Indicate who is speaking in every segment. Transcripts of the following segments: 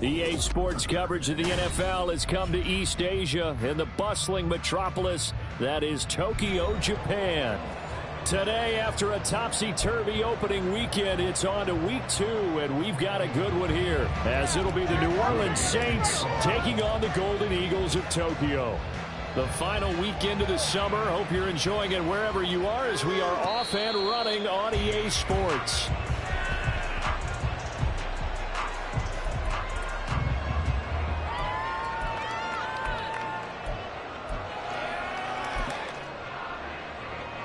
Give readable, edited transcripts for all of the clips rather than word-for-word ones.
Speaker 1: EA Sports coverage of the NFL has come to East Asia in the bustling metropolis that is Tokyo, Japan. Today, after a topsy-turvy opening weekend, it's on to week 2, and we've got a good one here, as it'll be the New Orleans Saints taking on the Golden Eagles of Tokyo. The final weekend of the summer. Hope you're enjoying it wherever you are, as we are off and running on EA Sports.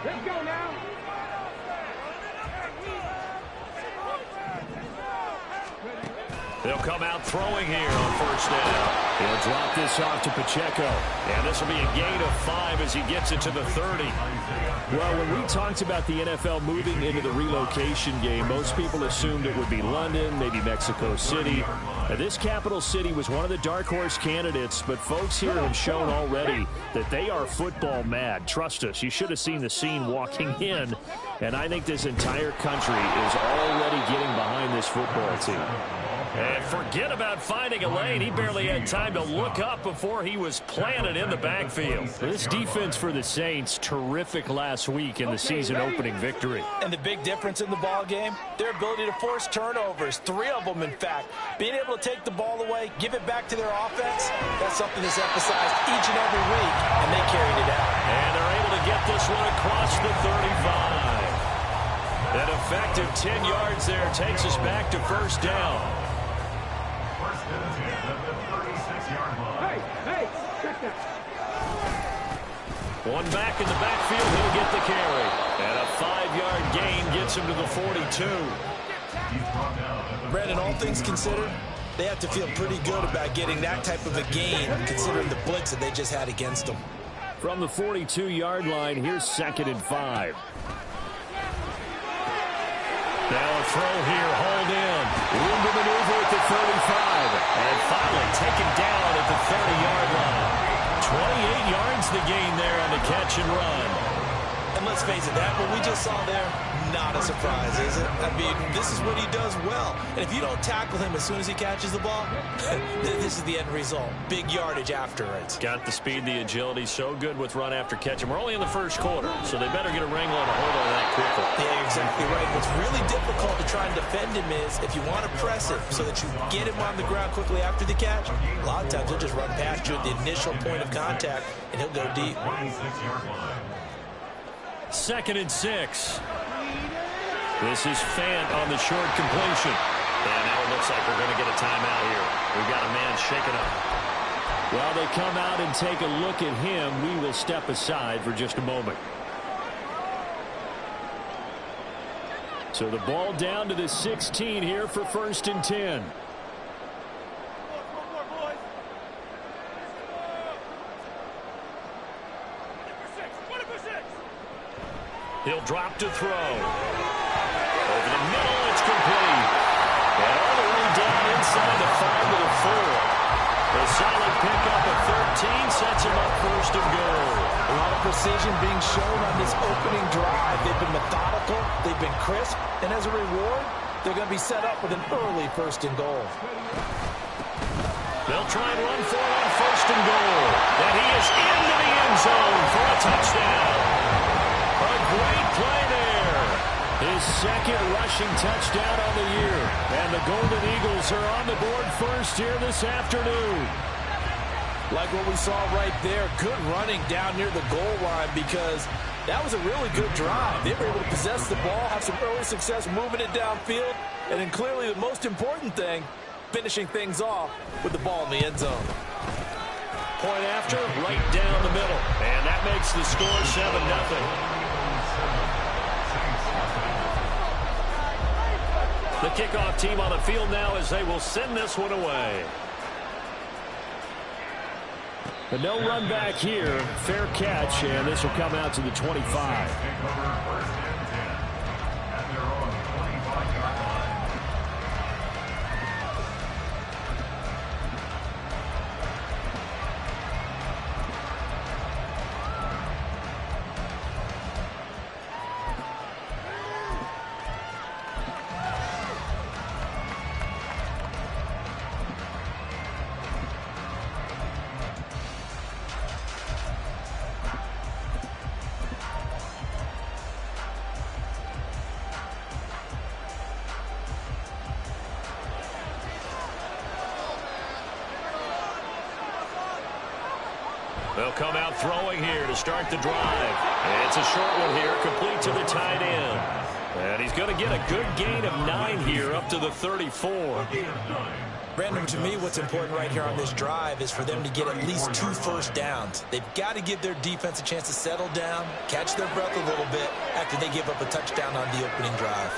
Speaker 2: Let's go now.
Speaker 1: They'll come out throwing here on first down. He'll drop this off to Pacheco. And this will be a gain of 5 as he gets it to the 30. Well, when we talked about the NFL moving into the relocation game, most people assumed it would be London, maybe Mexico City. Now, this capital city was one of the dark horse candidates, but folks here have shown already that they are football mad. Trust us, you should have seen the scene walking in. And I think this entire country is already getting behind this football team. And forget about finding a lane. He barely had time to look up before he was planted in the backfield. This defense for the Saints, terrific last week in the season-opening victory.
Speaker 3: And the big difference in the ball game, their ability to force turnovers, 3 of them, in fact. Being able to take the ball away, give it back to their offense, that's something that's emphasized each and every week, and they carried it out.
Speaker 1: And they're able to get this one across the 35. An effective 10 yards there takes us back to first down.
Speaker 2: Hey, check that.
Speaker 1: One back in the backfield, he'll get the carry. And a 5-yard gain gets him to the 42.
Speaker 3: Brandon, all things considered, they have to feel pretty good about getting that type of a gain, considering the blitz that they just had against them.
Speaker 1: From the 42-yard line, here's 2nd and 5. Now a throw here, hauled in. Room to maneuver at the 35. And finally taken down at the 30-yard line. 28 yards the gain there on the catch and run.
Speaker 3: And let's face it, that what we just saw there, not a surprise, is it? I mean, this is what he does well. And if you don't tackle him as soon as he catches the ball, this is the end result. Big yardage afterwards.
Speaker 1: Got the speed, the agility, so good with run after catch. And we're only in the first quarter, so they better get a wrangle and a hold on that quickly.
Speaker 3: Yeah, exactly right. What's really difficult to try and defend him is if you want to press it so that you get him on the ground quickly after the catch, a lot of times he'll just run past you at the initial point of contact, and he'll go deep.
Speaker 1: 2nd and 6. This is Fant on the short completion. And now it looks like we're going to get a timeout here. We've got a man shaken up. Well, they come out and take a look at him. We will step aside for just a moment. So the ball down to the 16 here for 1st and 10. He'll drop to throw. Over the middle, it's complete. And all the way down inside the 5 to the 4. A solid pickup of 13 sets him up 1st and goal.
Speaker 3: A lot of precision being shown on this opening drive. They've been methodical, they've been crisp, and as a reward, they're going to be set up with an early 1st and goal.
Speaker 1: They'll try and run for it on 1st and goal. And he is into the end zone for a touchdown. A great play there. His 2nd rushing touchdown on the year. And the Golden Eagles are on the board first here this afternoon.
Speaker 3: Like what we saw right there, good running down near the goal line, because that was a really good drive. They were able to possess the ball, have some early success moving it downfield, and then clearly the most important thing, finishing things off with the ball in the end zone.
Speaker 1: Point after, right down the middle. And that makes the score 7-0. The kickoff team on the field now as they will send this one away. But no run back here. Fair catch, and this will come out to the 25. come out throwing here to start the drive. It's a short one here, complete to the tight end. And he's going to get a good gain of 9 here up to the 34.
Speaker 3: Brandon, to me, what's important right here on this drive is for them to get at least 2 first downs. They've got to give their defense a chance to settle down, catch their breath a little bit after they give up a touchdown on the opening drive.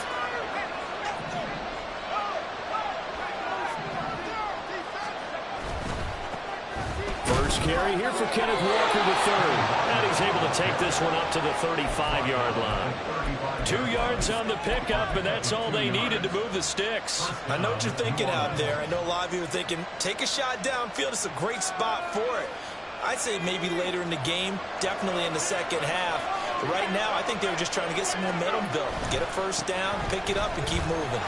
Speaker 1: First carry here for Kenneth Walker III. And he's able to take this one up to the 35-yard line. 2 yards on the pickup, and that's all they needed to move the sticks.
Speaker 3: I know what you're thinking out there. I know a lot of you are thinking, take a shot downfield. It's a great spot for it. I'd say maybe later in the game, definitely in the second half. But right now, I think they were just trying to get some momentum built. Get a first down, pick it up, and keep moving.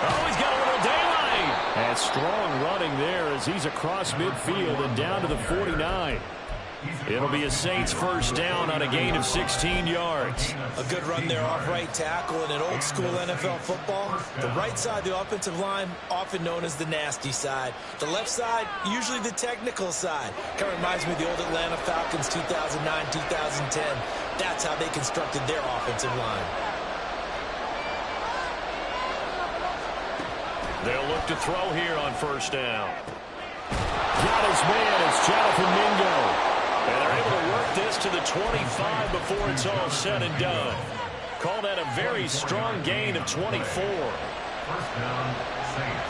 Speaker 1: Oh, he's got a little daylight. And strong running there as he's across midfield and down to the 49. It'll be a Saints first down on a gain of 16 yards.
Speaker 3: A good run there off right tackle in an old school NFL football. The right side of the offensive line, often known as the nasty side. The left side, usually the technical side. Kind of reminds me of the old Atlanta Falcons 2009, 2010. That's how they constructed their offensive line.
Speaker 1: They'll look to throw here on first down. Got his man. It's Jonathan Mingo. And they're able to work this to the 25 before it's all said and done. Call that a very strong gain of 24.
Speaker 4: First down, Saints.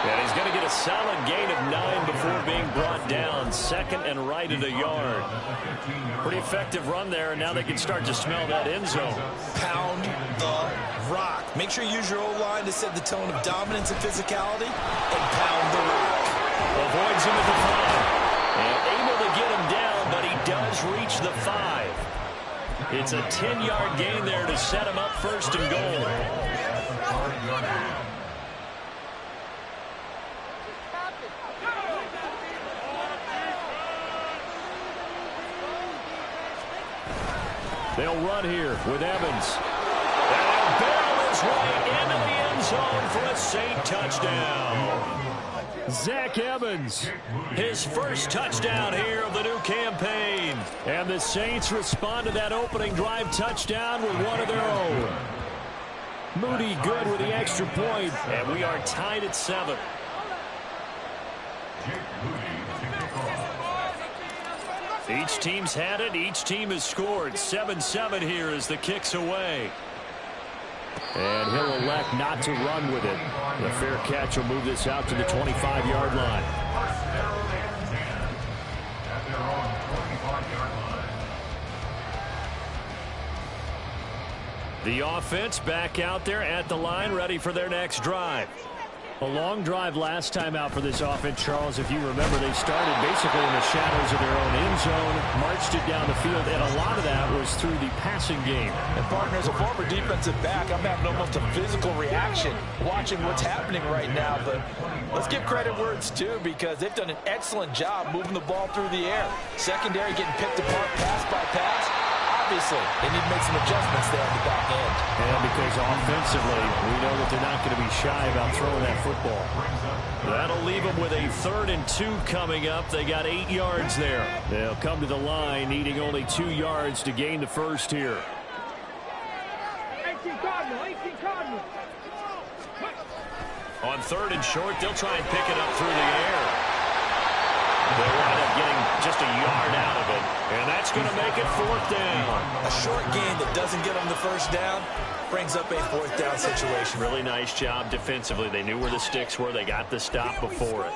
Speaker 1: And he's going to get a solid gain of 9 before being brought down. Second and right at a yard. Pretty effective run there, and now they can start to smell that end zone.
Speaker 3: Pound the rock. Make sure you use your O-line to set the tone of dominance and physicality, and pound the rock.
Speaker 1: Avoids him at the 5. And able to get him down, but he does reach the 5. It's a 10-yard gain there to set him up first and goal. They'll run here with Evans. And they'll barrel his way into the end zone for a Saint touchdown. Zach Evans, his first touchdown here of the new campaign. And the Saints respond to that opening drive touchdown with one of their own. Moody good with the extra point, and we are tied at 7. Each team's had it. Each team has scored. 7-7 here as the kick's away. And he'll elect not to run with it. The fair catch will move this out to the 25-yard line. The offense back out there at the line, ready for their next drive. A long drive last time out for this offense, Charles. If you remember, they started basically in the shadows of their own end zone, marched it down the field, and a lot of that was through the passing game.
Speaker 3: And, partner, as a former defensive back, I'm having almost a physical reaction watching what's happening right now. But let's give credit where it's due, because they've done an excellent job moving the ball through the air. Secondary getting picked apart pass by pass. Obviously, they need to make some adjustments there on the back end.
Speaker 1: And because offensively, we know that they're not going to be shy about throwing that football. That'll leave them with a 3rd and 2 coming up. They got 8 yards there. They'll come to the line needing only 2 yards to gain the first here.
Speaker 2: 18 Cardinal, 18 Cardinal.
Speaker 1: On 3rd and short, they'll try and pick it up through the air. They'll wind up getting just a yard out of it, and that's going to make it 4th down.
Speaker 3: A short gain that doesn't get them the first down brings up a 4th down situation.
Speaker 1: Really nice job defensively. They knew where the sticks were. They got the stop before it.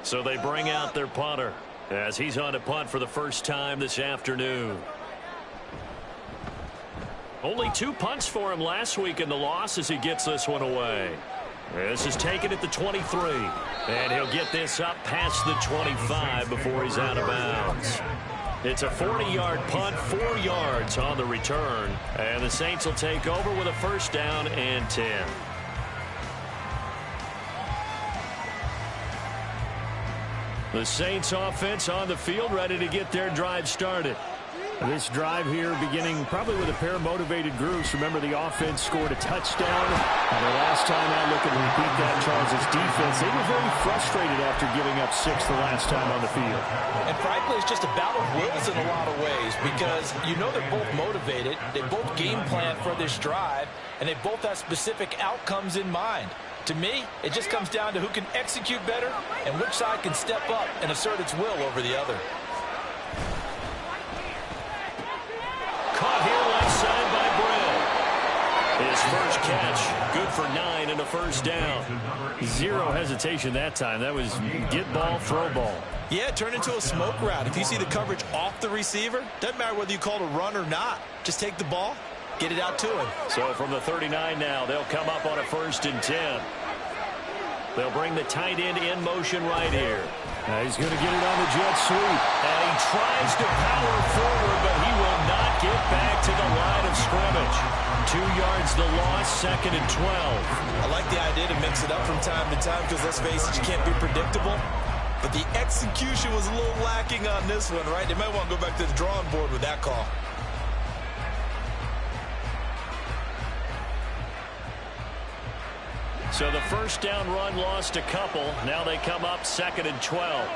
Speaker 1: So they bring out their punter as he's on to punt for the first time this afternoon. Only 2 punts for him last week in the loss as he gets this one away. This is taken at the 23. And he'll get this up past the 25 before he's out of bounds. It's a 40-yard punt, 4 yards on the return. And the Saints will take over with a first down and 10. The Saints offense on the field ready to get their drive started. This drive here beginning probably with a pair of motivated groups. Remember, the offense scored a touchdown. And the last time out, looking to repeat that, Charles' defense, they were very frustrated after giving up 6 the last time on the field.
Speaker 3: And frankly, it's just a battle of wills in a lot of ways because you know they're both motivated. They both game plan for this drive, and they both have specific outcomes in mind. To me, it just comes down to who can execute better and which side can step up and assert its will over the other.
Speaker 1: Caught here left side by Brill. His first catch, good for 9 and a first down. Zero hesitation that time. That was get ball, throw ball.
Speaker 3: Yeah, it turned into a smoke route. If you see the coverage off the receiver, doesn't matter whether you call it a run or not. Just take the ball, get it out to him.
Speaker 1: So from the 39 now, they'll come up on a 1st and 10. They'll bring the tight end in motion right here. Now he's going to get it on the jet sweep. And he tries to power forward, but he will not get back to the line of scrimmage. 2 yards the loss, 2nd and 12.
Speaker 3: I like the idea to mix it up from time to time because, let's face it, you can't be predictable. But the execution was a little lacking on this one, right? They might want to go back to the drawing board with that call.
Speaker 1: So the first down run lost a couple. Now they come up 2nd and 12.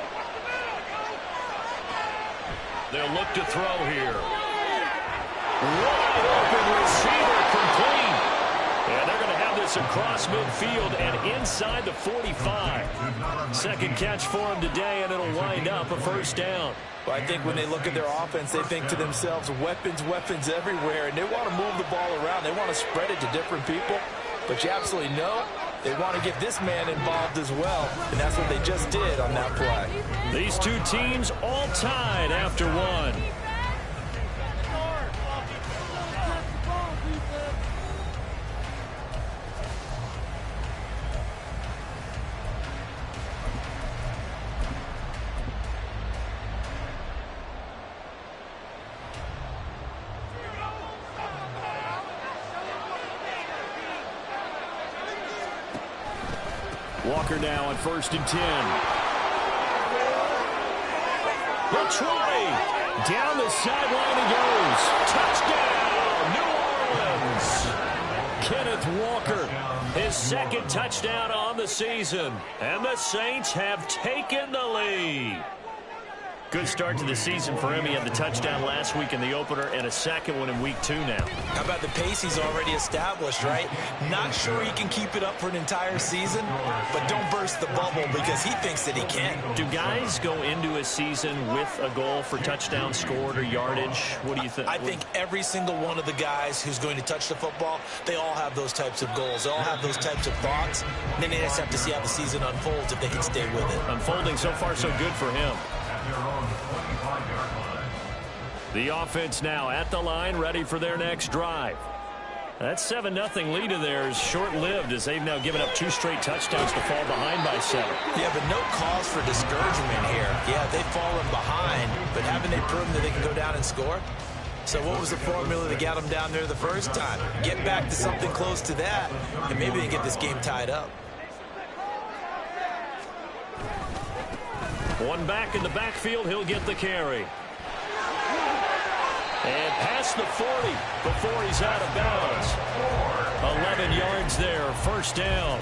Speaker 1: They'll look to throw here. Wide open receiver complete. And they're going to have this across midfield and inside the 45. 2nd catch for him today, and it'll wind up a first down.
Speaker 3: Well, I think when they look at their offense, they think to themselves, weapons everywhere, and they want to move the ball around. They want to spread it to different people. But you absolutely know they want to get this man involved as well, and that's what they just did on that play.
Speaker 1: These two teams all tied after one. Walker now on 1st and 10. LaTroy down the sideline he goes. Touchdown, New Orleans. Kenneth Walker, his 2nd touchdown on the season. And the Saints have taken the lead. Good start to the season for him. He had the touchdown last week in the opener and a 2nd one in week 2 now.
Speaker 3: How about the pace he's already established, right? Not sure he can keep it up for an entire season, but don't burst the bubble because he thinks that he can.
Speaker 1: Do guys go into a season with a goal for touchdown scored or yardage? What do you think?
Speaker 3: I think every single one of the guys who's going to touch the football, they all have those types of goals. They all have those types of thoughts. And then they just have to see how the season unfolds if they can stay with it.
Speaker 1: Unfolding so far so good for him. The offense now at the line, ready for their next drive. That 7-0 lead of theirs short-lived as they've now given up 2 straight touchdowns to fall behind by 7.
Speaker 3: Yeah, but no cause for discouragement here. Yeah, they've fallen behind, but haven't they proven that they can go down and score? So what was the formula that got them down there the first time? Get back to something close to that, and maybe they get this game tied up.
Speaker 1: One back in the backfield, he'll get the carry. And past the 40 before he's out of bounds. 11 yards there, first down.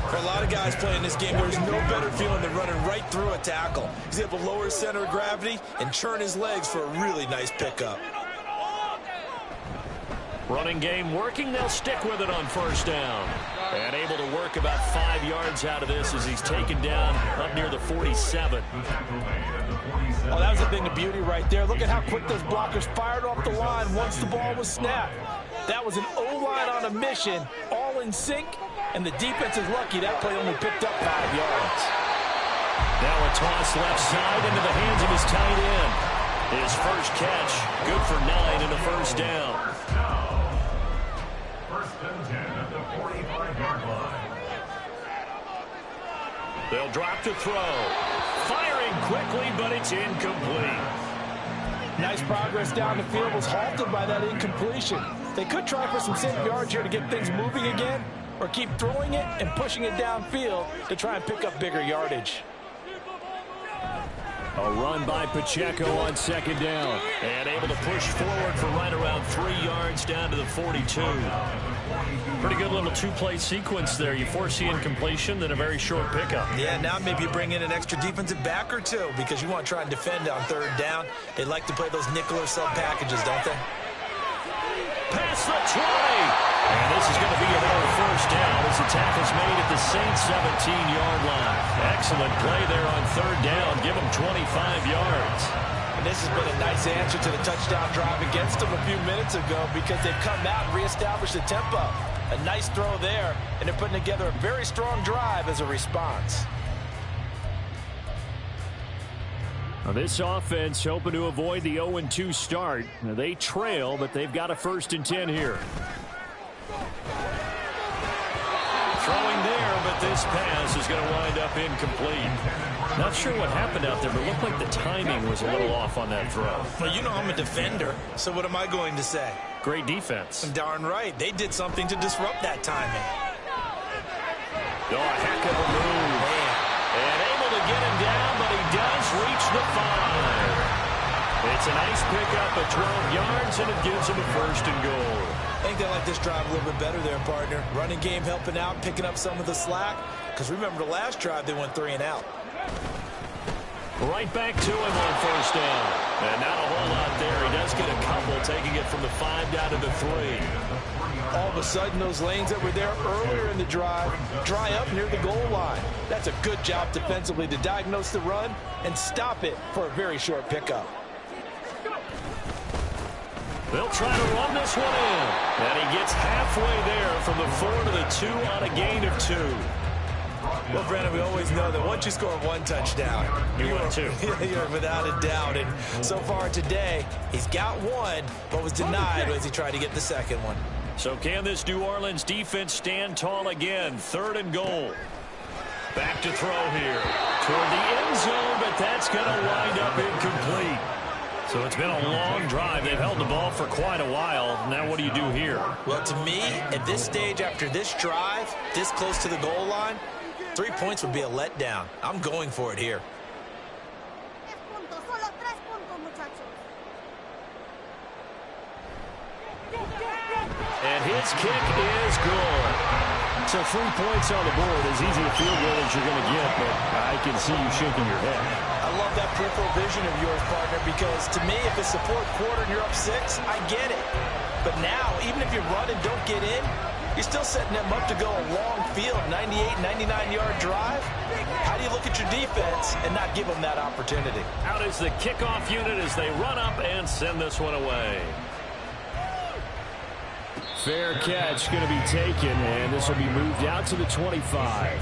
Speaker 3: For a lot of guys playing this game, there's no better feeling than running right through a tackle. He's able to lower his center of gravity and churn his legs for a really nice pickup.
Speaker 1: Running game working, they'll stick with it on first down. And able to work about 5 yards out of this as he's taken down up near the 47.
Speaker 3: Oh, that was a thing of beauty right there. Look at how quick those blockers fired off the line once the ball was snapped. That was an O-line on a mission, all in sync, and the defense is lucky that play only picked up 5 yards.
Speaker 1: Now a toss left side into the hands of his tight end. His first catch, good for 9 and a first down.
Speaker 4: First and 10 at the 45-yard line.
Speaker 1: They'll drop to throw. Firing quickly, but it's incomplete.
Speaker 3: Nice progress down the field was halted by that incompletion. They could try for some safe yards here to get things moving again, or keep throwing it and pushing it downfield to try and pick up bigger yardage.
Speaker 1: A run by Pacheco on second down. And able to push forward for right around 3 yards down to the 42.
Speaker 5: Pretty good little two-play sequence there. You force the incompletion, then a very short pickup.
Speaker 3: Yeah, now maybe you bring in an extra defensive back or two because you want to try and defend on third down. They like to play those nickel or sub packages, don't they?
Speaker 1: Past the 20. And this is going to be another first down as the tackle's made at the Saints 17-yard line. Excellent play there on third down. Give them 25 yards.
Speaker 3: And this has been a nice answer to the touchdown drive against them a few minutes ago because they've come out and reestablished the tempo. A nice throw there, and they're putting together a very strong drive as a response.
Speaker 1: Now this offense hoping to avoid the 0-2 start. Now they trail, but they've got a 1st and 10 here. Throwing there, but this pass is going to wind up incomplete. Not sure what happened out there, but it looked like the timing was a little off on that throw.
Speaker 3: Well, you know I'm a defender, so what am I going to say?
Speaker 5: Great defense.
Speaker 3: Darn right. They did something to disrupt that timing.
Speaker 1: Oh, a heck of a move. And able to get him down, but he does reach the 5. It's a nice pickup at 12 yards, and it gives him a 1st and goal.
Speaker 3: I think they like this drive a little bit better there, partner. Running game helping out, picking up some of the slack. Because remember the last drive, they went 3 and out.
Speaker 1: Right back to him on 1st down. And not a whole lot there. He does get a couple, taking it from the 5 down to the 3.
Speaker 3: All of a sudden, those lanes that were there earlier in the drive dry up near the goal line. That's a good job defensively to diagnose the run and stop it for a very short pickup.
Speaker 1: They'll try to run this one in. And he gets halfway there from the 4 to the 2 on a gain of 2.
Speaker 3: Well, Brandon, we always know that once you score 1 touchdown,
Speaker 5: you win 2.
Speaker 3: You're without a doubt. And so far today, he's got 1, but was denied as he tried to get the second one.
Speaker 1: So can this New Orleans defense stand tall again? 3rd and goal. Back to throw here. Toward the end zone, but that's going to wind up incomplete. So it's been a long drive. They've held the ball for quite a while. Now what do you do here?
Speaker 3: Well, to me, at this stage after this drive, this close to the goal line, 3 points would be a letdown. I'm going for it here.
Speaker 1: And his kick is good. So 3 points on the board, as easy a field goal as you're going to get, but I can see you shaking your head.
Speaker 3: I love that peripheral vision of yours, partner, because to me, if it's the 4th quarter and you're up 6, I get it. But now, even if you run and don't get in, you're still setting them up to go a long field, 98, 99-yard drive. How do you look at your defense and not give them that opportunity?
Speaker 1: Out is the kickoff unit as they run up and send this one away. Fair catch going to be taken, and this will be moved out to the 25.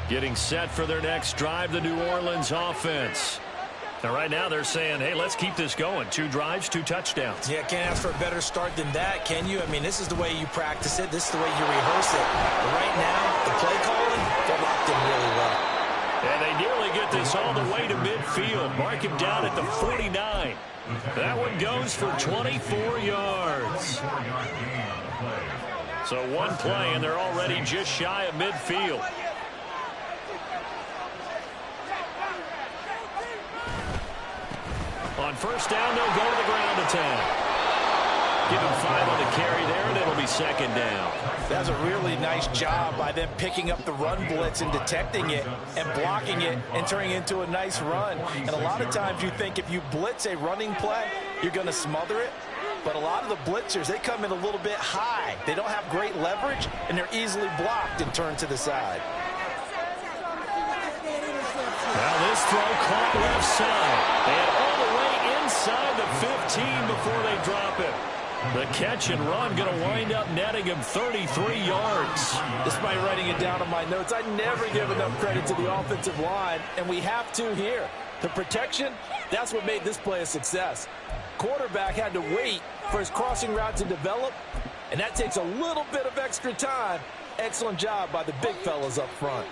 Speaker 1: Getting set for their next drive, the New Orleans offense. Now, right now, they're saying, hey, let's keep this going. 2 drives, 2 touchdowns.
Speaker 3: Yeah, can't ask for a better start than that, can you? I mean, this is the way you practice it. This is the way you rehearse it. But right now, the play calling, they're locked in really well.
Speaker 1: And they nearly get this all the way to midfield. Mark him down at the 49. That one goes for 24 yards. So 1 play, and they're already just shy of midfield. On 1st down, they'll go to the ground attack. Give him 5 on the carry there, and it'll be 2nd down.
Speaker 3: That's a really nice job by them picking up the run blitz and detecting it and blocking it and turning it into a nice run. And a lot of times you think if you blitz a running play, you're going to smother it. But a lot of the blitzers, they come in a little bit high. They don't have great leverage, and they're easily blocked and turned to the side.
Speaker 1: Well, this throw caught left side. And all the way inside the 15 before they drop it. The catch and run going to wind up netting him 33 yards.
Speaker 3: Despite writing it down on my notes, I never give enough credit to the offensive line, and we have to here. The protection, that's what made this play a success. Quarterback had to wait for his crossing route to develop, and that takes a little bit of extra time. Excellent job by the big fellas up front.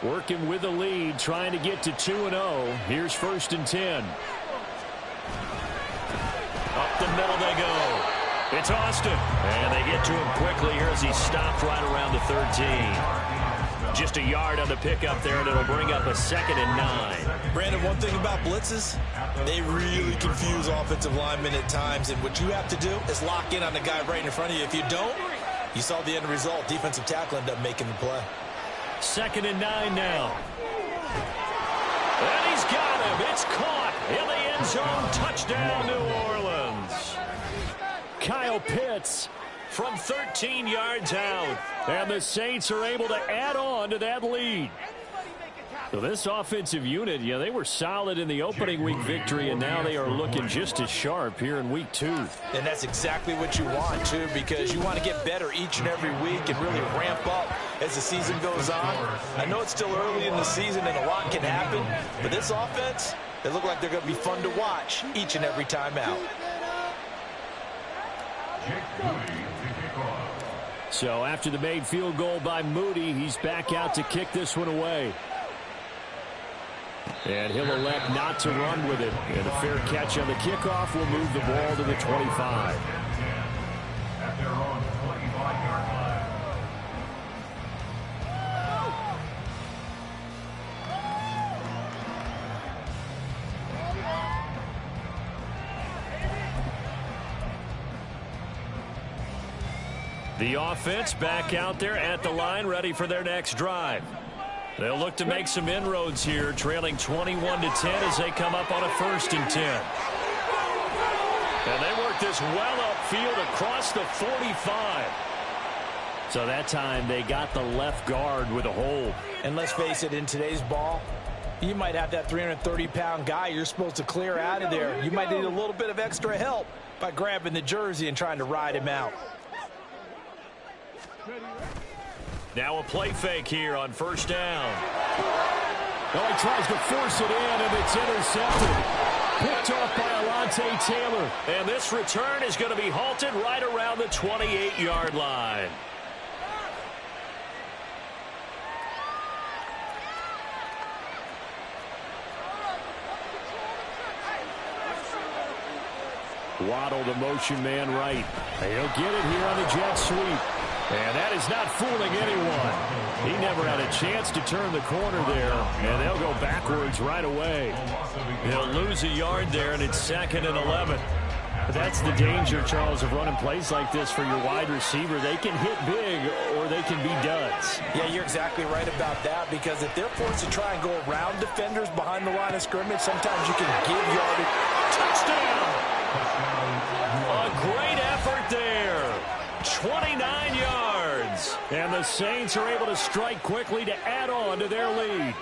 Speaker 1: Working with the lead, trying to get to 2-0. Here's 1st and 10. Up the middle they go. It's Austin. And they get to him quickly here as he stopped right around the 13. Just a yard on the pickup there, and it'll bring up a 2nd and 9.
Speaker 3: Brandon, one thing about blitzes, they really confuse offensive linemen at times, and what you have to do is lock in on the guy right in front of you. If you don't, you saw the end result. Defensive tackle ended up making the play.
Speaker 1: 2nd and 9 now. And he's got him. It's caught in the end zone. Touchdown, New Orleans. Kyle Pitts from 13 yards out. And the Saints are able to add on to that lead. So this offensive unit, they were solid in the opening week victory, and now they are looking just as sharp here in week 2.
Speaker 3: And that's exactly what you want, too, because you want to get better each and every week and really ramp up as the season goes on. I know it's still early in the season and a lot can happen, but this offense, they look like they're going to be fun to watch each and every time out.
Speaker 1: So after the made field goal by Moody, he's back out to kick this one away. And he'll elect not to run with it. And a fair catch on the kickoff will move the ball to the 25.
Speaker 4: At their own 25-yard line.
Speaker 1: The offense back out there at the line, ready for their next drive. They'll look to make some inroads here, trailing 21-10 as they come up on a 1st and 10. And they work this well upfield across the 45. So that time they got the left guard with a hold.
Speaker 3: And let's face it, in today's ball, you might have that 330-pound guy you're supposed to clear out of there. You might need a little bit of extra help by grabbing the jersey and trying to ride him out.
Speaker 1: Now a play fake here on 1st down. Oh, he tries to force it in, and it's intercepted. Picked off by Alontae Taylor. And this return is going to be halted right around the 28-yard line. Waddle, the motion man right. He'll get it here on the jet sweep. And that is not fooling anyone. He never had a chance to turn the corner there, and they'll go backwards right away. They'll lose a yard there, and it's 2nd and 11. But that's the danger, Charles, of running plays like this for your wide receiver. They can hit big, or they can be duds.
Speaker 3: Yeah, you're exactly right about that, because if they're forced to try and go around defenders behind the line of scrimmage, sometimes you can give yardage.
Speaker 1: Touchdown! A great effort there. 29 yards. And the Saints are able to strike quickly to add on to their lead.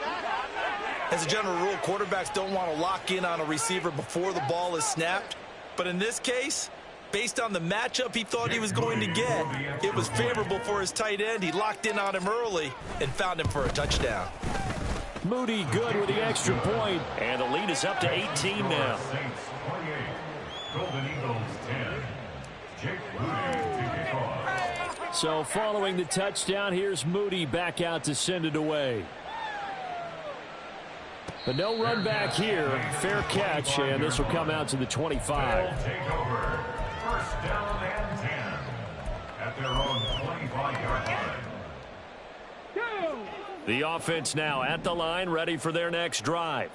Speaker 3: As a general rule, quarterbacks don't want to lock in on a receiver before the ball is snapped. But in this case, based on the matchup he thought he was going to get, it was favorable for his tight end. He locked in on him early and found him for a touchdown.
Speaker 1: Moody good with the extra point. And the lead is up to 18 now.
Speaker 4: Saints 28, Golden Eagles 10. Jake Moody to kick off.
Speaker 1: So following the touchdown, here's Moody back out to send it away. But no run back here. Fair catch, and this will come out to the 25.
Speaker 4: Take over. 1st down and 10. At their own 25-yard line.
Speaker 1: The offense now at the line, ready for their next drive.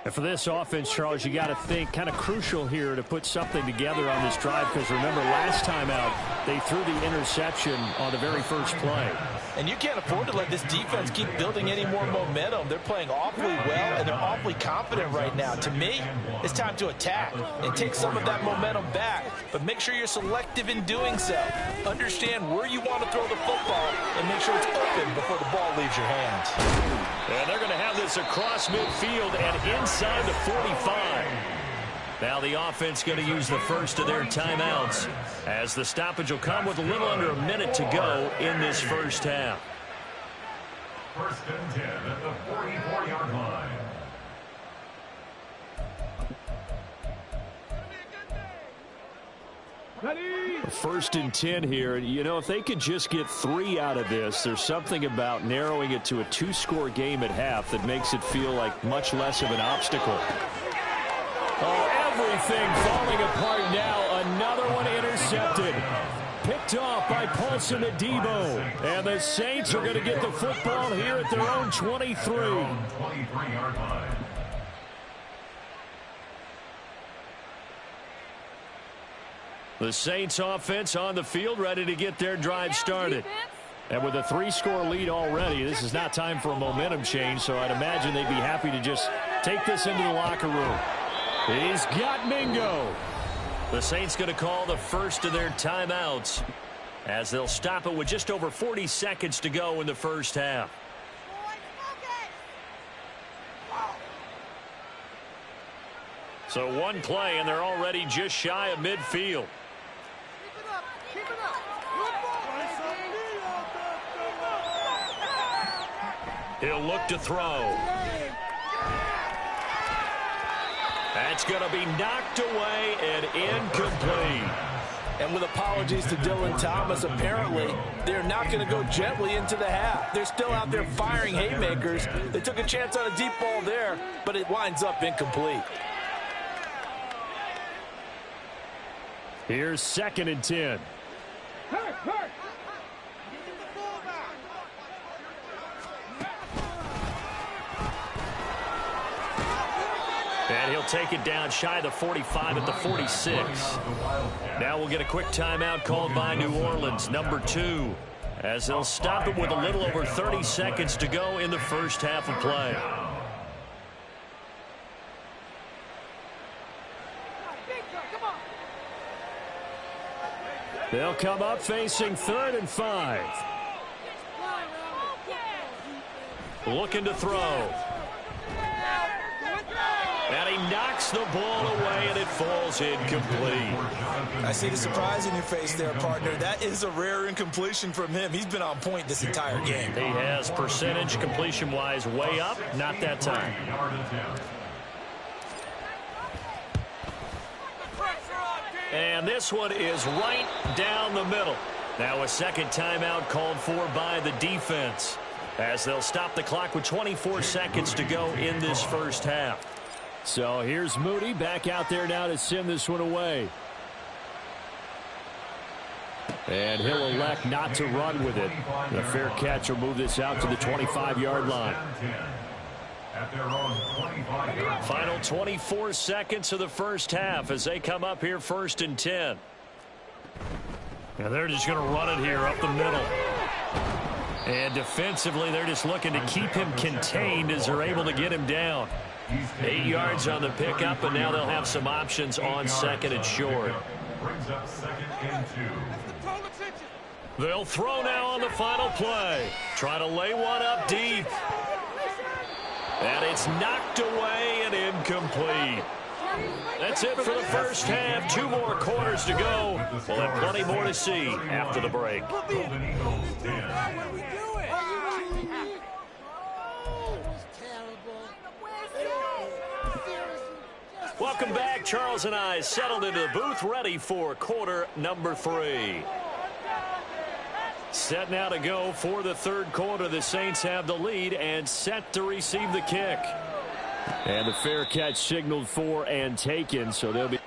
Speaker 1: And for this offense, Charles, you got to think kind of crucial here to put something together on this drive, because remember last time out they threw the interception on the very first play.
Speaker 3: And you can't afford to let this defense keep building any more momentum. They're playing awfully well, and they're awfully confident right now. To me, it's time to attack and take some of that momentum back. But make sure you're selective in doing so. Understand where you want to throw the football and make sure it's open before the ball leaves your hands.
Speaker 1: And they're going to have this across midfield and inside the 45. Now the offense going to use the first of their timeouts, as the stoppage will come with a little under a minute to go in this first half.
Speaker 4: 1st and 10 at the 44-yard line.
Speaker 2: Ready?
Speaker 1: 1st and 10 here. You know, if they could just get 3 out of this, there's something about narrowing it to a 2-score game at half that makes it feel like much less of an obstacle. Oh, everything falling apart now. Another one intercepted. intercepted. Picked off by Paulson Adebo. And the Saints are going to get the football here at their own 23.
Speaker 4: 23-yard line.
Speaker 1: The Saints offense on the field, ready to get their drive started. And with a 3-score lead already, this is not time for a momentum change, so I'd imagine they'd be happy to just take this into the locker room. He's got Mingo. The Saints going to call the first of their timeouts as they'll stop it with just over 40 seconds to go in the first half. So one play, and they're already just shy of midfield. He'll look to throw. That's going to be knocked away and incomplete.
Speaker 3: And with apologies to Dylan Thomas, apparently they're not going to go gently into the half. They're still out there firing haymakers. They took a chance on a deep ball there, but it winds up incomplete.
Speaker 1: Here's 2nd and 10.
Speaker 2: Hurt.
Speaker 1: And he'll take it down shy of the 45 at the 46. Now we'll get a quick timeout called by New Orleans, number 2, as they'll stop it with a little over 30 seconds to go in the first half of play. They'll come up facing 3rd and 5. Looking to throw. And he knocks the ball away, and it falls incomplete.
Speaker 3: I see the surprise in your face there, partner. That is a rare incompletion from him. He's been on point this entire game.
Speaker 1: He has percentage completion-wise way up, not that time. And this one is right down the middle. Now a second timeout called for by the defense, as they'll stop the clock with 24 seconds to go in this first half. So here's Moody back out there now to send this one away. And he'll elect not to run with it. The fair catch will move this out to the 25-yard line. Final 24 seconds of the first half as they come up here 1st and 10. And they're just going to run it here up the middle. And defensively, they're just looking to keep him contained as they're able to get him down. 8 yards on the pickup, and now they'll have some options on 2nd and short.
Speaker 4: Brings up 2nd and 2.
Speaker 1: They'll throw now on the final play. Try to lay one up deep. And it's knocked away and incomplete. That's it for the first half. 2 more quarters to go. We'll have plenty more to see after the break.
Speaker 4: Golden Eagles 10.
Speaker 1: Welcome back. Charles and I settled into the booth, ready for quarter number 3. Set now to go for the 3rd quarter. The Saints have the lead and set to receive the kick. And the fair catch signaled for and taken, so they'll be...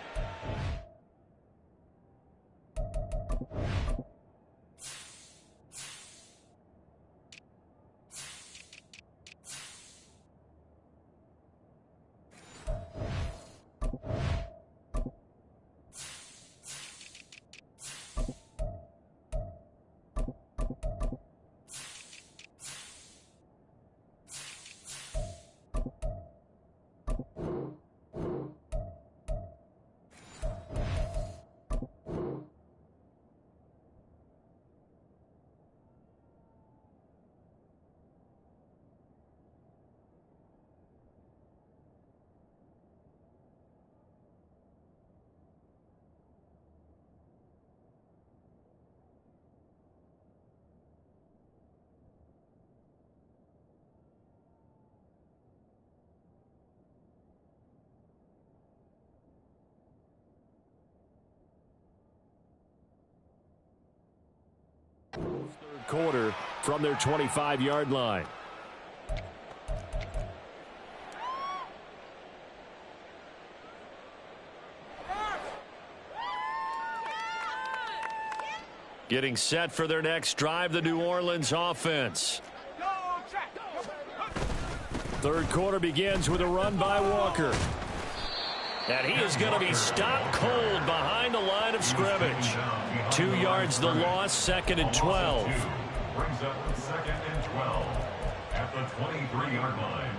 Speaker 1: Third quarter from their 25-yard line. Getting set for their next drive, the New Orleans offense. Third quarter begins with a run by Walker. And he is going to be stopped cold behind the line of scrimmage. 2 yards the loss, 2nd and 12.
Speaker 4: Brings up 2nd and 12 at the 23-yard line.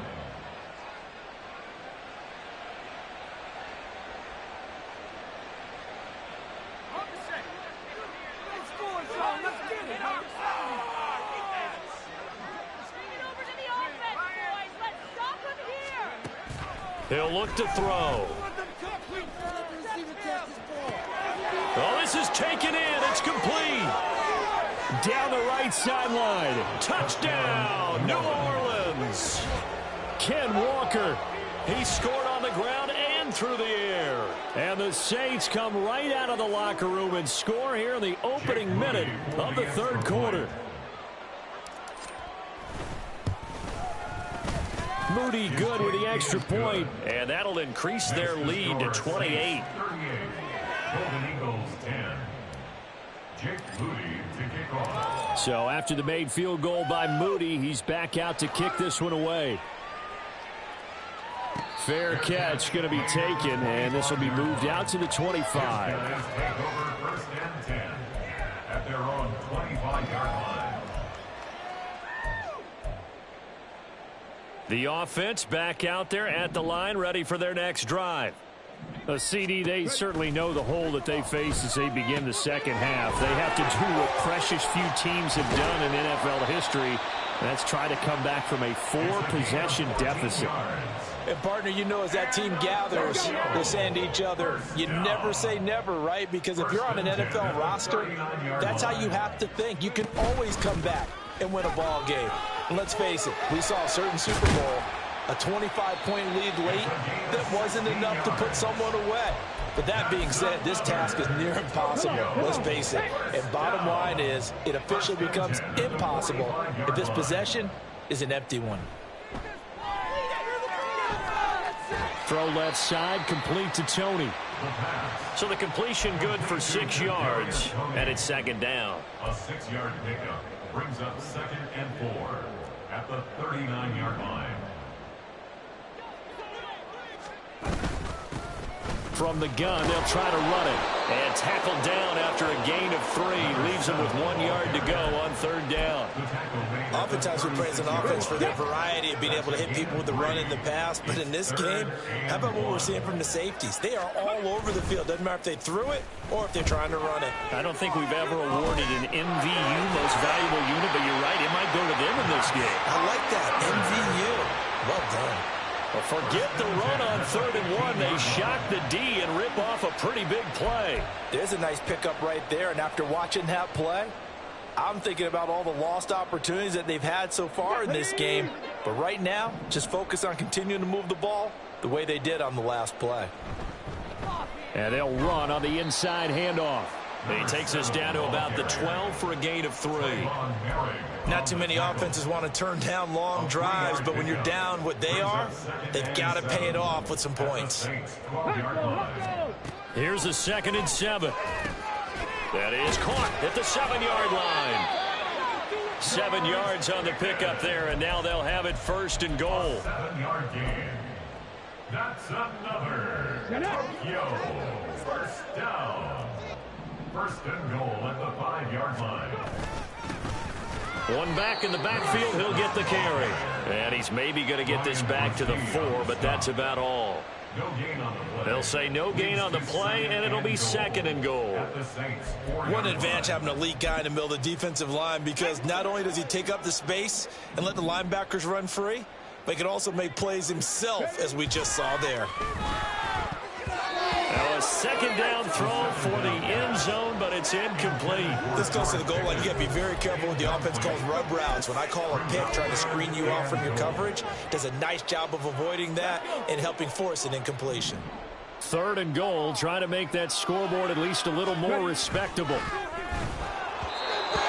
Speaker 1: He'll look to throw. Oh, this is taken in. It's complete. Down the right sideline. Touchdown, New Orleans. Ken Walker. He scored on the ground and through the air. And the Saints come right out of the locker room and score here in the opening minute of the third quarter. Moody good with the extra point, and that'll increase their lead to 28.
Speaker 4: Golden Eagles 10. Jake Moody to kick off.
Speaker 1: So after the made field goal by Moody, he's back out to kick this one away. Fair catch going to be taken, and this will be moved out to the 25.
Speaker 4: Take over 1st and 10 at their own 25-yard line.
Speaker 1: The offense back out there at the line, ready for their next drive. A CD, they certainly know the hole that they face as they begin the second half. They have to do what precious few teams have done in NFL history. That's try to come back from a 4-possession deficit.
Speaker 3: And, partner, you know, as that team gathers, they're saying to each other, you never say never, right? Because if you're on an NFL roster, that's how you have to think. You can always come back and win a ball game. And let's face it, we saw a certain Super Bowl, a 25-point lead late that wasn't enough to put someone away. But that being said, this task is near impossible. Let's face it. And bottom line is, it officially becomes impossible if this possession is an empty one.
Speaker 1: Throw left side, complete to Tony. So the completion good for 6 yards, and it's 2nd down.
Speaker 4: A 6-yard pickup brings up 2nd and 4 at the 39-yard line.
Speaker 1: From the gun, they'll try to run it. And tackled down after a gain of 3. Leaves them with 1 yard to go on 3rd down.
Speaker 3: Oftentimes we praise an offense for their variety of being able to hit people with the run in the pass. But in this game, how about what we're seeing from the safeties? They are all over the field. Doesn't matter if they threw it or if they're trying to run it.
Speaker 1: I don't think we've ever awarded an MVU, most valuable unit, but you're right, it might go to them in this game.
Speaker 3: I like that, MVU. Well done.
Speaker 1: Well, forget the run on 3rd and 1. They shock the D and rip off a pretty big play.
Speaker 3: There's a nice pickup right there, and after watching that play, I'm thinking about all the lost opportunities that they've had so far in this game. But right now, just focus on continuing to move the ball the way they did on the last play.
Speaker 1: And they'll run on the inside handoff. He takes us down to about the 12 for a gain of 3.
Speaker 3: Not too many offenses want to turn down long drives, but when you're down what they are, they've got to pay it off with some points.
Speaker 1: Here's a 2nd and 7. That is caught at the 7-yard line. 7 yards on the pickup there, and now they'll have it 1st and goal.
Speaker 4: 7-yard gain. That's another Tokyo 1st down. 1st and goal at the 5-yard line.
Speaker 1: One back in the backfield, he'll get the carry. And he's maybe going to get this back to the 4, but that's about all.
Speaker 4: No gain on the play.
Speaker 1: They'll say no gain on the play, and it'll be 2nd and goal.
Speaker 3: One advantage having an elite guy in the middle of the defensive line, because not only does he take up the space and let the linebackers run free, but he can also make plays himself, as we just saw there.
Speaker 1: Now a 2nd down throw for the end zone, but it's incomplete.
Speaker 3: This goes to the goal line. You got to be very careful when the offense calls rub routes. When I call a pick, trying to screen you off from your coverage, does a nice job of avoiding that and helping force an incompletion.
Speaker 1: 3rd and goal, trying to make that scoreboard at least a little more respectable.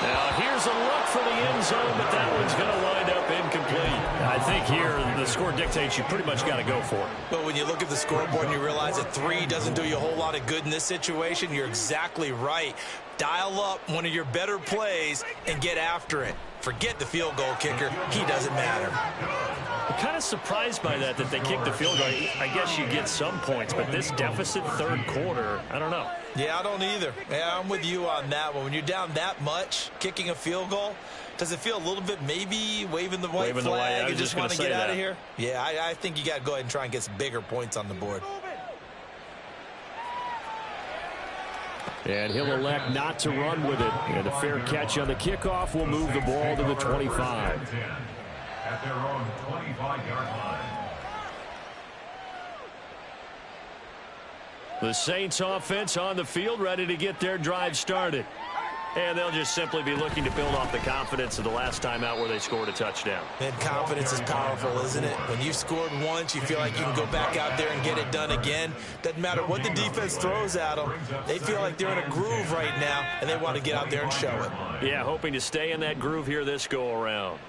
Speaker 1: Now here's a look for the end zone, but that one's going to wind up
Speaker 5: incomplete. I think here the score dictates you pretty much got to go for it.
Speaker 3: But when you look at the scoreboard and you realize that 3 doesn't do you a whole lot of good in this situation, you're exactly right. Dial up one of your better plays and get after it. Forget the field goal kicker. He doesn't matter.
Speaker 5: I'm kind of surprised by that they kicked the field goal. I guess you get some points, but this deficit third quarter, I don't know.
Speaker 3: Yeah, I don't either. Yeah, I'm with you on that one. When you're down that much, kicking a field goal, does it feel a little bit maybe waving the white flag and just want to get out of here? Yeah, I think you got to go ahead and try and get some bigger points on the board.
Speaker 1: And he'll elect not to run with it. And a fair catch on the kickoff will move the ball to the 25.
Speaker 4: At their own 25-yard line.
Speaker 1: The Saints offense on the field, ready to get their drive started. And they'll just simply be looking to build off the confidence of the last time out where they scored a touchdown.
Speaker 3: And confidence is powerful, isn't it? When you've scored once, you feel like you can go back out there and get it done again. Doesn't matter what the defense throws at them. They feel like they're in a groove right now, and they want to get out there and show it.
Speaker 1: Yeah, hoping to stay in that groove here this go-around.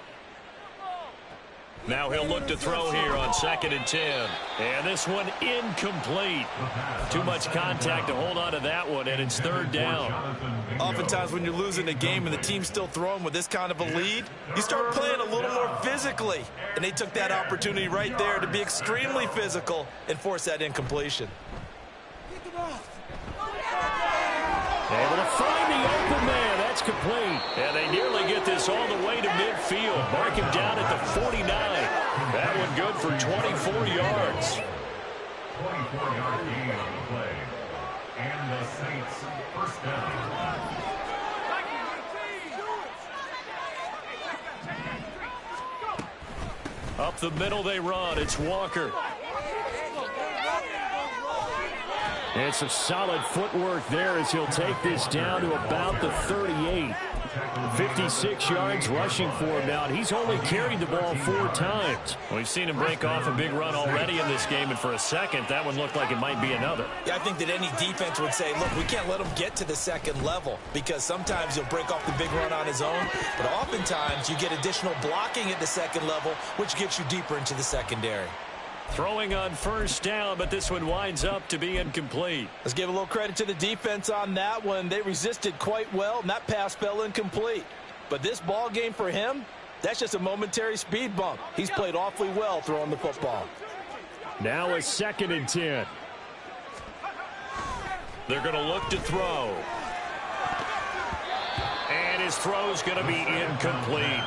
Speaker 5: Now he'll look to throw here on 2nd and 10.
Speaker 1: And this one incomplete. Too much contact to hold on to that one, and it's 3rd down.
Speaker 3: Oftentimes when you're losing a game and the team's still throwing with this kind of a lead, you start playing a little more physically. And they took that opportunity right there to be extremely physical and force that incompletion.
Speaker 1: Able to find the open man. That's complete.
Speaker 5: And they nearly get this all the way to midfield. Mark him down at the 49. That one good for 24 yards.
Speaker 4: 24-yard gain on the play. And the Saints first down.
Speaker 1: Up the middle they run. It's Walker. And some solid footwork there as he'll take this down to about the 38. 56 yards rushing for him now. He's only carried the ball 4 times.
Speaker 5: We've seen him break off a big run already in this game, and for a second, that one looked like it might be another.
Speaker 3: Yeah, I think that any defense would say, look, we can't let him get to the 2nd level because sometimes he'll break off the big run on his own, but oftentimes you get additional blocking at the 2nd level, which gets you deeper into the secondary.
Speaker 1: Throwing on 1st down, but this one winds up to be incomplete.
Speaker 3: Let's give a little credit to the defense on that one. They resisted quite well, and that pass fell incomplete. But this ball game for him, that's just a momentary speed bump. He's played awfully well throwing the football.
Speaker 1: Now a 2nd and 10.
Speaker 5: They're going to look to throw. And his throw's going to be incomplete.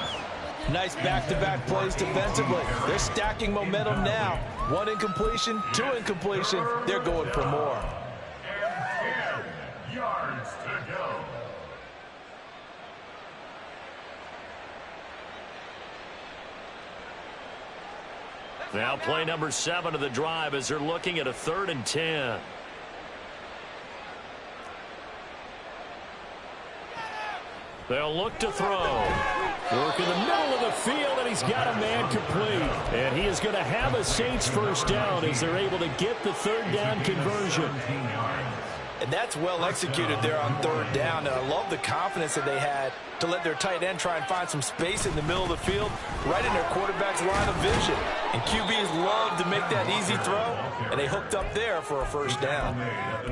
Speaker 3: Nice back-to-back plays defensively. They're stacking momentum now. 1 incompletion, 2 incompletion. They're going for more.
Speaker 4: And 10 yards to go.
Speaker 1: Now play number 7 of the drive as they're looking at a 3rd and 10. They'll look to throw. Work in the middle of the field, and he's got a man complete. And he is going to have a Saints 1st down as they're able to get the 3rd down conversion.
Speaker 3: And that's well executed there on 3rd down. And I love the confidence that they had to let their tight end try and find some space in the middle of the field, right in their quarterback's line of vision. And QBs love to make that easy throw, and they hooked up there for a 1st down.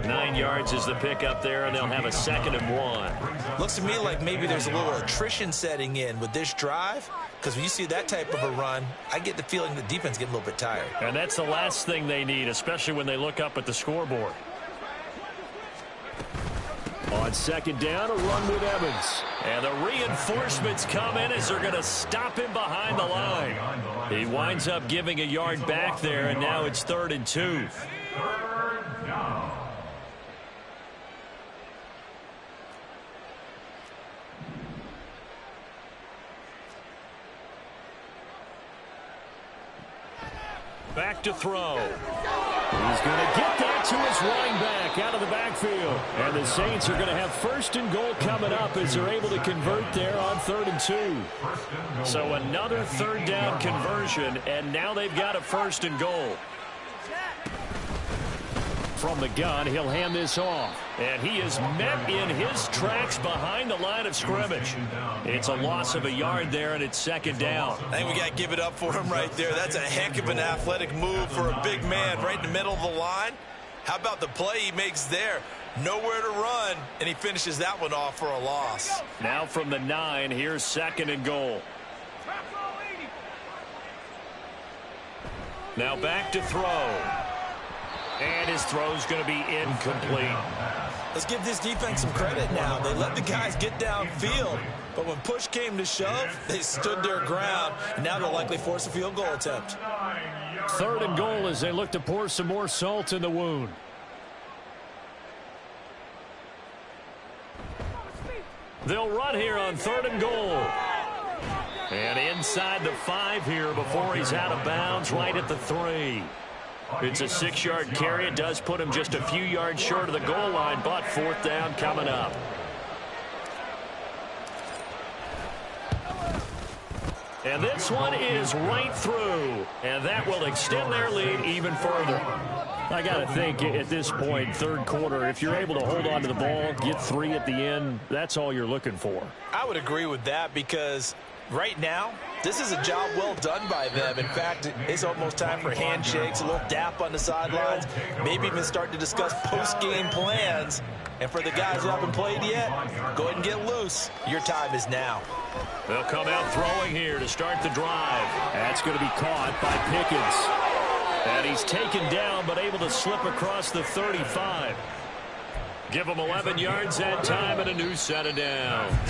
Speaker 1: 9 yards is the pickup there, and they'll have a 2nd and 1.
Speaker 3: Looks to me like maybe there's a little attrition setting in with this drive, because when you see that type of a run, I get the feeling the defense getting a little bit tired.
Speaker 5: And that's the last thing they need, especially when they look up at the scoreboard.
Speaker 1: On 2nd down, a run with Evans.
Speaker 5: And the reinforcements come in as they're going to stop him behind the line.
Speaker 1: He winds up giving a yard back there, and now it's 3rd and 2.
Speaker 4: 3rd down.
Speaker 1: Back to throw. He's going to get that to his running back out of the backfield. And the Saints are going to have 1st and goal coming up as they're able to convert there on 3rd and 2.
Speaker 5: So another 3rd down conversion, and now they've got a 1st and goal.
Speaker 1: from the gun. He'll hand this off. And he is met in his tracks behind the line of scrimmage. It's a loss of a yard there, and it's second down.
Speaker 3: I think we got to give it up for him right there. That's a heck of an athletic move for a big man right in the middle of the line. How about the play he makes there? Nowhere to run, and he finishes that one off for a loss.
Speaker 1: Now from the 9, here's second and goal. Now back to throw. And his throw's going to be incomplete.
Speaker 3: Let's give this defense some credit now. They let the guys get downfield, but when push came to shove, they stood their ground, and now they'll likely force a field goal attempt.
Speaker 1: Third and goal as they look to pour some more salt in the wound. They'll run here on third and goal. And inside the 5 here before he's out of bounds right at the 3. It's a 6-yard carry. It does put him just a few yards short of the goal line, but fourth down coming up. And this one is right through, and that will extend their lead even further. I got to think at this point, third quarter, if you're able to hold on to the ball, get 3 at the end, that's all you're looking for.
Speaker 3: I would agree with that because right now, this is a job well done by them. In fact, it's almost time for handshakes, a little dap on the sidelines, maybe even start to discuss post-game plans. And for the guys who haven't played yet, go ahead and get loose. Your time is now.
Speaker 1: They'll come out throwing here to start the drive. That's going to be caught by Pickens. And he's taken down but able to slip across the 35. Give them 11 yards that time and a new set of downs.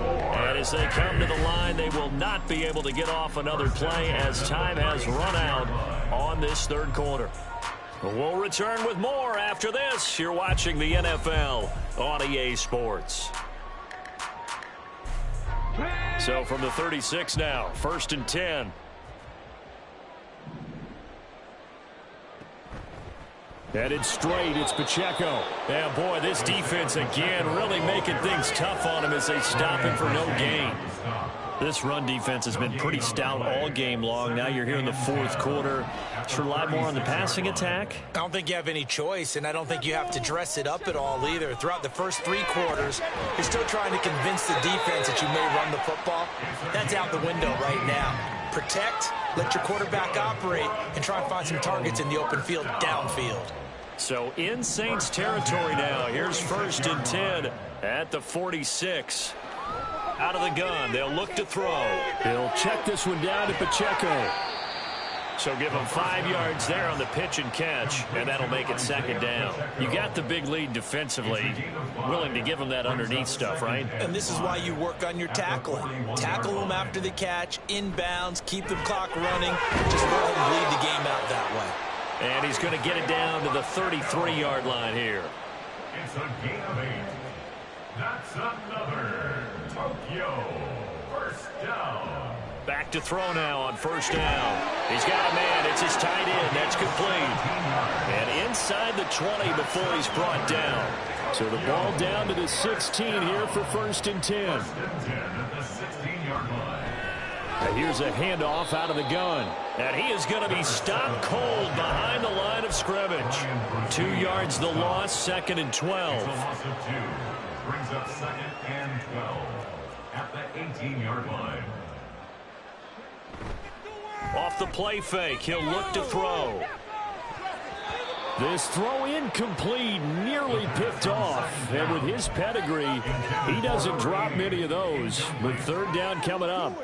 Speaker 1: And as they come to the line, they will not be able to get off another play as time has run out on this third quarter. We'll return with more after this. You're watching the NFL on EA Sports. So from the 36 now, first and 10. Headed straight, it's Pacheco. Yeah, boy, this defense again really making things tough on him as they stop him for no gain. This run defense has been pretty stout all game long. Now you're here in the fourth quarter. Should rely more on the passing attack?
Speaker 3: I don't think you have any choice, and I don't think you have to dress it up at all either. Throughout the first 3 quarters, you're still trying to convince the defense that you may run the football. That's out the window right now. Protect, let your quarterback operate, and try and find some targets in the open field downfield.
Speaker 1: So in Saints territory now. Here's first and 10 at the 46. Out of the gun, they'll look to throw. He'll check this one down to Pacheco. So give him 5 yards there on the pitch and catch, and that'll make it second down. You got the big lead defensively, willing to give him that underneath stuff, right?
Speaker 3: And this is why you work on your tackling. Tackle them after the catch, inbounds, keep the clock running. Just go ahead and bleed the game out that way.
Speaker 1: And he's going to get it down to the 33-yard line here.
Speaker 4: It's a gain of 8. That's another Tokyo first down.
Speaker 1: Back to throw now on first down. He's got a man. It's his tight end. That's complete. And inside the 20 before he's brought down. So the ball down to the 16 here for first and 10.
Speaker 4: First and 10 at the 16-yard line.
Speaker 1: And here's a handoff out of the gun. And he is going to be stopped cold behind the line of scrimmage. 2 yards the loss, second and 12.
Speaker 4: It's a loss of 2. Brings up second and 12 at the 18-yard line.
Speaker 1: Off the play fake, he'll look to throw. This throw incomplete, nearly picked off. And with his pedigree, he doesn't drop many of those. But third down coming up.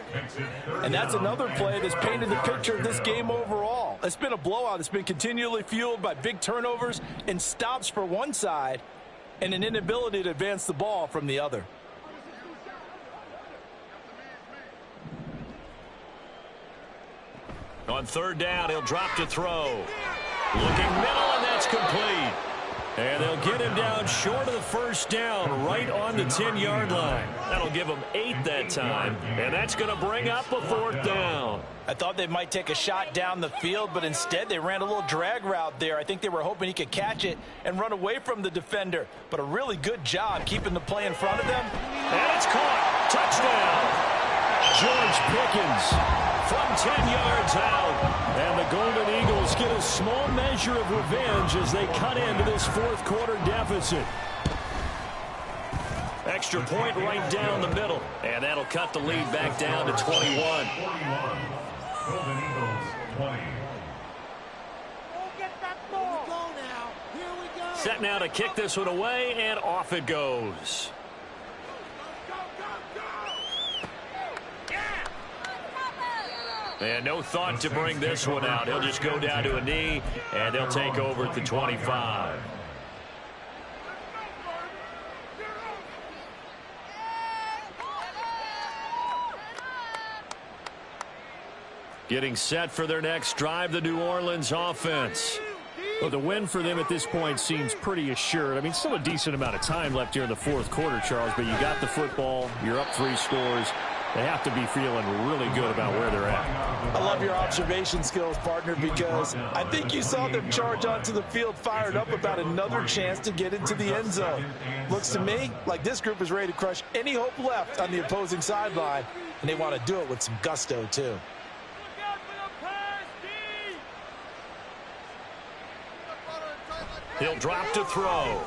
Speaker 3: And that's another play that's painted the picture of this game overall. It's been a blowout. It's been continually fueled by big turnovers and stops for one side and an inability to advance the ball from the other.
Speaker 1: On third down, he'll drop to throw. Looking middle, and that's complete. And they'll get him down short of the first down, right on the 10-yard line. That'll give him 8 that time, and that's going to bring up a fourth down.
Speaker 3: I thought they might take a shot down the field, but instead they ran a little drag route there. I think they were hoping he could catch it and run away from the defender. But a really good job keeping the play in front of them.
Speaker 1: And it's caught. Touchdown. George Pickens from 10 yards out. And the Golden Eagles Saints get a small measure of revenge as they cut into this fourth quarter deficit. Extra point right down the middle. And that'll cut the lead back down to 21.
Speaker 4: Golden Eagles 20.
Speaker 1: Set now to kick this one away, and off it goes. And no thought to bring this one out. He'll just go down to a knee, and they'll take over at the 25. Getting set for their next drive, the New Orleans offense. Well, the win for them at this point seems pretty assured. I mean, still a decent amount of time left here in the fourth quarter, Charles, but you got the football, you're up 3 scores. They have to be feeling really good about where they're at.
Speaker 3: I love your observation skills, partner, because I think you saw them charge onto the field fired up about another chance to get into the end zone. Looks to me like this group is ready to crush any hope left on the opposing sideline, and they want to do it with some gusto, too.
Speaker 1: He'll drop to throw.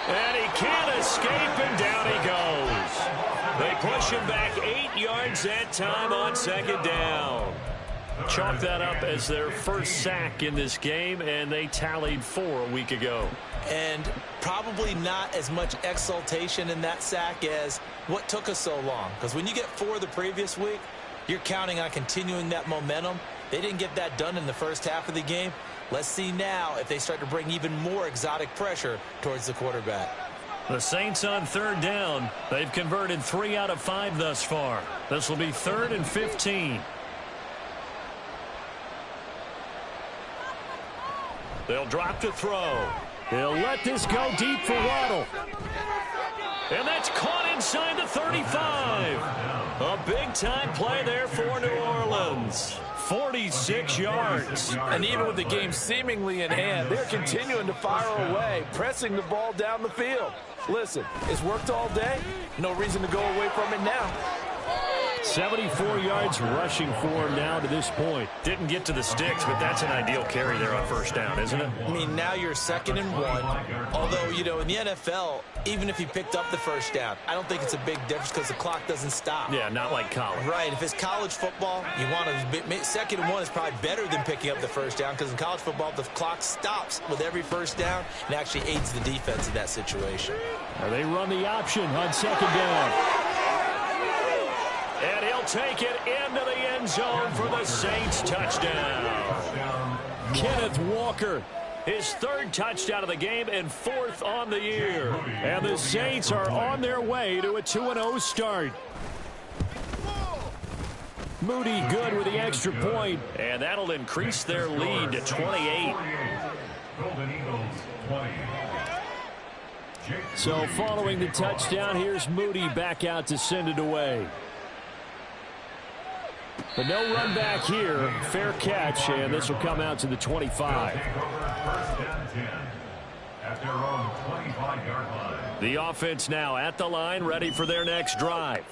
Speaker 1: And he can't escape, and down he goes. They push him back 8 yards that time on second down. Chalk that up as their first sack in this game, and they tallied 4 a week ago.
Speaker 3: And probably not as much exultation in that sack as what took us so long. Because when you get 4 the previous week, you're counting on continuing that momentum. They didn't get that done in the first half of the game. Let's see now if they start to bring even more exotic pressure towards the quarterback.
Speaker 1: The Saints on third down. They've converted 3 out of 5 thus far. This will be 3rd and 15. They'll drop to throw. They'll let this go deep for Waddle. And that's caught inside the 35. A big-time play there for New Orleans. 46 yards.
Speaker 3: And even with the game seemingly in hand, they're continuing to fire away, pressing the ball down the field. Listen, it's worked all day. No reason to go away from it now.
Speaker 1: 74 yards rushing for him now to this point. Didn't get to the sticks, but that's an ideal carry there on first down, isn't it?
Speaker 3: I mean, now you're 2nd and 1. Although, you know, in the NFL, even if he picked up the first down, I don't think it's a big difference because the clock doesn't stop.
Speaker 1: Yeah, not like college.
Speaker 3: Right. If it's college football, you want to 2nd and 1 is probably better than picking up the first down because in college football, the clock stops with every first down and actually aids the defense in that situation.
Speaker 1: They run the option on 2nd down. And he'll take it into the end zone for the Saints touchdown. Kenneth Walker, his 3rd touchdown of the game and 4th on the year. And the Saints are on their way to a 2-0 start. Moody good with the extra point, and that'll increase their lead to 28.
Speaker 4: Golden Eagles 20.
Speaker 1: So following the touchdown, here's Moody back out to send it away. But no run back here. Fair catch, and this will come out to the 25.
Speaker 4: First and 10 at their own 25-yard line.
Speaker 1: The offense now at the line, ready for their next drive.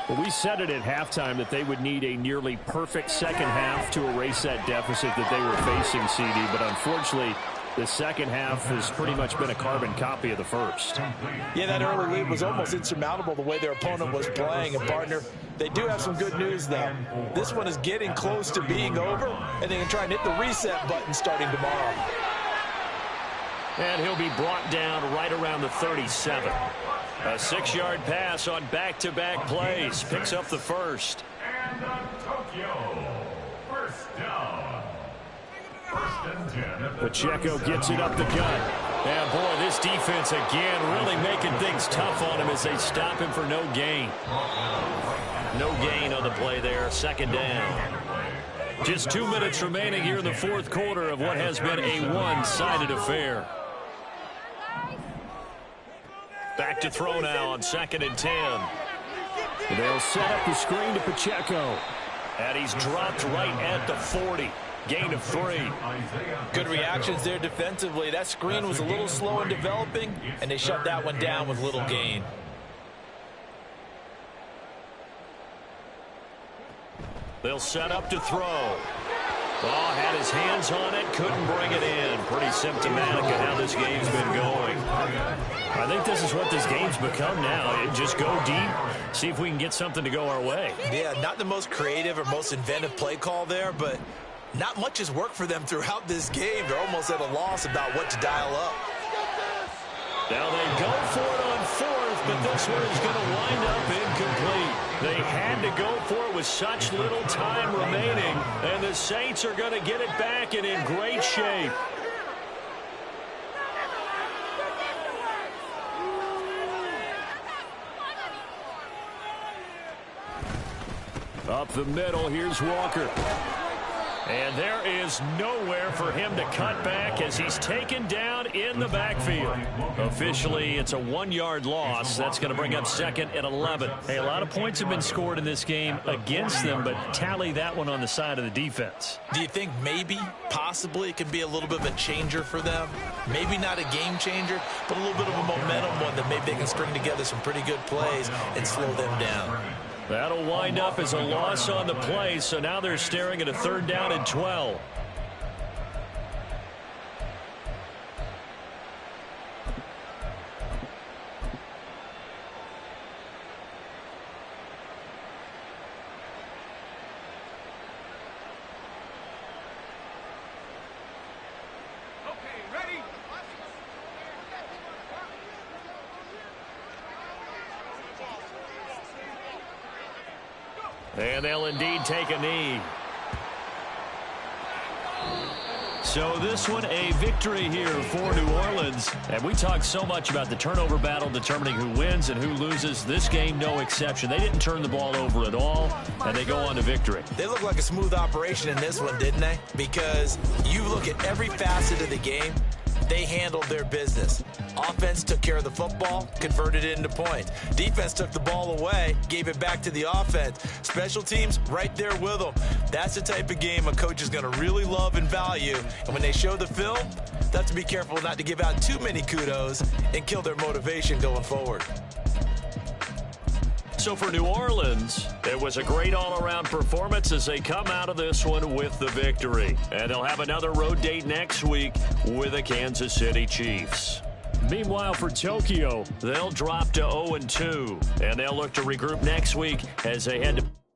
Speaker 1: Well, we said it at halftime that they would need a nearly perfect second half to erase that deficit that they were facing, CD. But unfortunately, the second half has pretty much been a carbon copy of the first.
Speaker 3: Yeah, that early lead was almost insurmountable the way their opponent was playing. And, partner, they do have some good news, though. This one is getting close to being over, and they can try and hit the reset button starting tomorrow.
Speaker 1: And he'll be brought down right around the 37. A 6-yard pass on back-to-back plays. Picks up the first.
Speaker 4: And Tokyo. First down. First and 10.
Speaker 1: Pacheco gets it up the gut. And, boy, this defense again really making things tough on him as they stop him for no gain. No gain on the play there. 2nd down. Just 2 minutes remaining here in the fourth quarter of what has been a one-sided affair. Back to throw now on 2nd and 10. They'll set up the screen to Pacheco. And he's dropped right at the 40. Gain of 3.
Speaker 3: Good reactions there defensively. That screen was a little slow in developing, and they shut that one down with little gain.
Speaker 1: They'll set up to throw. Oh, had his hands on it, couldn't bring it in. Pretty symptomatic of how this game's been going. I think this is what this game's become now. Just go deep, see if we can get something to go our way.
Speaker 3: Yeah, not the most creative or most inventive play call there, but not much has worked for them throughout this game. They're almost at a loss about what to dial up.
Speaker 1: Now they go for it on fourth, but this one is going to wind up incomplete. They had to go for it with such little time remaining, and the Saints are going to get it back and in great shape. Up the middle, here's Walker. And there is nowhere for him to cut back as he's taken down in the backfield. Officially, it's a 1-yard loss. That's going to bring up second and 11.
Speaker 5: Hey, a lot of points have been scored in this game against them, but tally that one on the side of the defense.
Speaker 3: Do you think maybe, possibly, it could be a little bit of a changer for them? Maybe not a game changer, but a little bit of a momentum one that maybe they can string together some pretty good plays and slow them down.
Speaker 1: That'll wind up as a loss on the play, so now they're staring at a 3rd down and 12. And they'll indeed take a knee. So this one a victory here for New Orleans. And we talked so much about the turnover battle determining who wins and who loses. This game, no exception. They didn't turn the ball over at all, and they go on to victory.
Speaker 3: They look like a smooth operation in this one, didn't they? Because you look at every facet of the game, they handled their business. Offense took care of the football, converted it into points. Defense took the ball away, gave it back to the offense. Special teams right there with them. That's the type of game a coach is going to really love and value. And when they show the film, they have to be careful not to give out too many kudos and kill their motivation going forward.
Speaker 1: So for New Orleans, it was a great all-around performance as they come out of this one with the victory. And they'll have another road date next week with the Kansas City Chiefs. Meanwhile, for Tokyo, they'll drop to 0-2, and they'll look to regroup next week as they head to